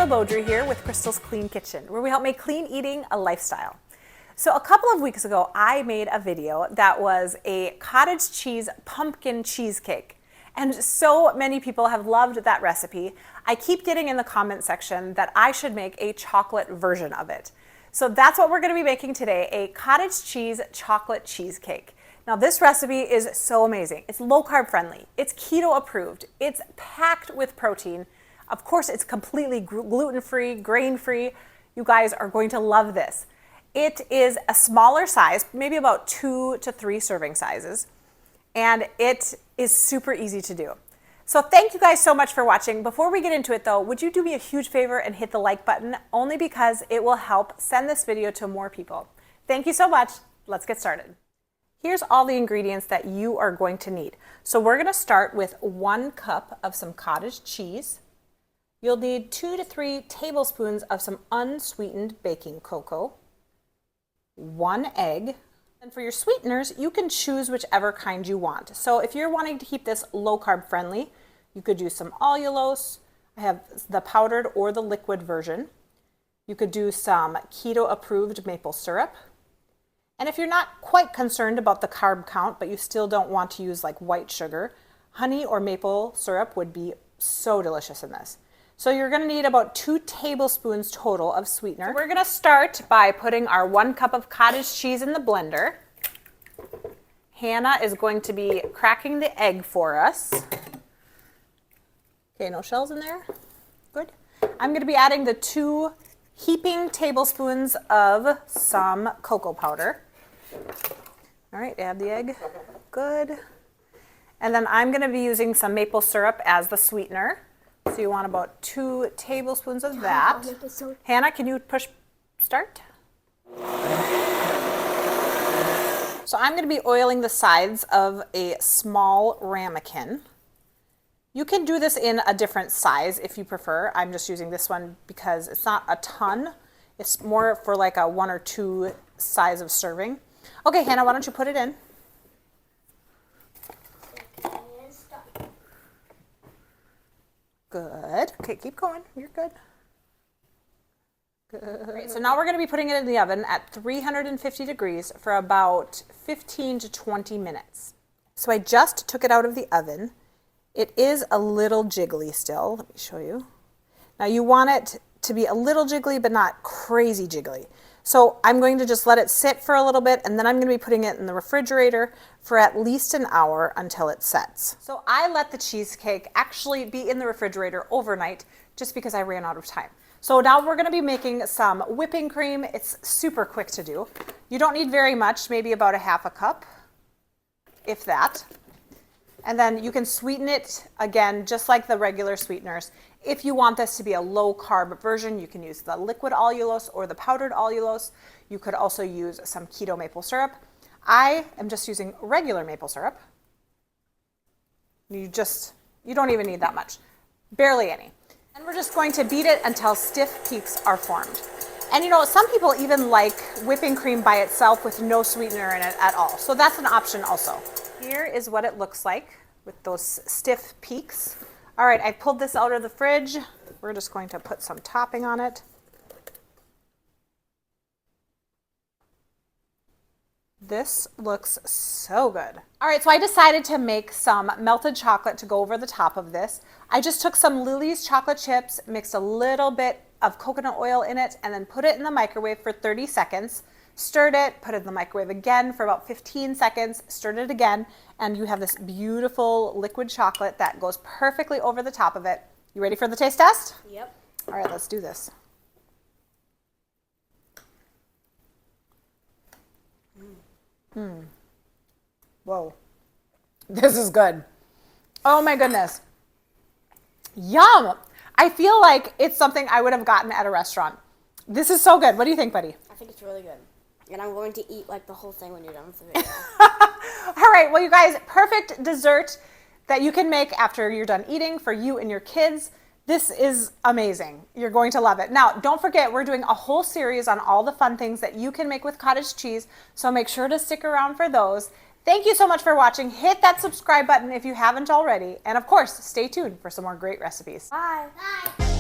Crystal Beaudry here with Crystal's Clean Kitchen, where we help make clean eating a lifestyle. So a couple of weeks ago, I made a video that was a cottage cheese pumpkin cheesecake. And so many people have loved that recipe. I keep getting in the comment section that I should make a chocolate version of it. So that's what we're going to be making today, a cottage cheese chocolate cheesecake. Now this recipe is so amazing. It's low carb friendly, it's keto approved, it's packed with protein. Of course, it's completely gluten-free, grain-free. You guys are going to love this. It is a smaller size, maybe about 2 to 3 serving sizes, and it is super easy to do. So thank you guys so much for watching. Before we get into it though, would you do me a huge favor and hit the like button, only because it will help send this video to more people. Thank you so much. Let's get started. Here's all the ingredients that you are going to need. So we're going to start with 1 cup of some cottage cheese. You'll need 2 to 3 tablespoons of some unsweetened baking cocoa, 1 egg, and for your sweeteners, you can choose whichever kind you want. So if you're wanting to keep this low carb friendly, you could do some allulose. I have the powdered or the liquid version. You could do some keto approved maple syrup. And if you're not quite concerned about the carb count, but you still don't want to use like white sugar, honey or maple syrup would be so delicious in this. So you're going to need about 2 tablespoons total of sweetener. So we're going to start by putting our 1 cup of cottage cheese in the blender. Hannah is going to be cracking the egg for us. Okay, no shells in there. Good. I'm going to be adding the 2 heaping tablespoons of some cocoa powder. All right, add the egg. Good. And then I'm going to be using some maple syrup as the sweetener. So you want about 2 tablespoons of that. Hannah, can you push start? So I'm going to be oiling the sides of a small ramekin. You can do this in a different size if you prefer. I'm just using this one because it's not a ton. It's more for like a 1 or 2 size of serving. Okay, Hannah, why don't you put it in? Good. Okay, keep going. You're good. Good. Great. So now we're going to be putting it in the oven at 350 degrees for about 15 to 20 minutes. So I just took it out of the oven. It is a little jiggly still. Let me show you. Now you want it to be a little jiggly, but not crazy jiggly. So I'm going to just let it sit for a little bit, and then I'm going to be putting it in the refrigerator for at least an hour until it sets. So I let the cheesecake actually be in the refrigerator overnight just because I ran out of time. So now we're going to be making some whipping cream. It's super quick to do. You don't need very much, maybe about 1/2 cup, if that. And then you can sweeten it, again, just like the regular sweeteners. If you want this to be a low-carb version, you can use the liquid allulose or the powdered allulose. You could also use some keto maple syrup. I am just using regular maple syrup. You don't even need that much, barely any. And we're just going to beat it until stiff peaks are formed. And you know, some people even like whipping cream by itself with no sweetener in it at all. So that's an option also. Here is what it looks like with those stiff peaks. All right, I pulled this out of the fridge. We're just going to put some topping on it. This looks so good. All right, so I decided to make some melted chocolate to go over the top of this. I just took some Lily's chocolate chips, mixed a little bit of coconut oil in it, and then put it in the microwave for 30 seconds. Stirred it, put it in the microwave again for about 15 seconds, stirred it again, and you have this beautiful liquid chocolate that goes perfectly over the top of it. You ready for the taste test? Yep. All right, let's do this. Whoa. This is good. Oh my goodness. Yum! I feel like it's something I would have gotten at a restaurant. This is so good. What do you think, buddy? I think it's really good. And I'm going to eat like the whole thing when you're done with the video. All right, well you guys, perfect dessert that you can make after you're done eating for you and your kids. This is amazing. You're going to love it. Now, don't forget, we're doing a whole series on all the fun things that you can make with cottage cheese, so make sure to stick around for those. Thank you so much for watching. Hit that subscribe button if you haven't already. And of course, stay tuned for some more great recipes. Bye. Bye.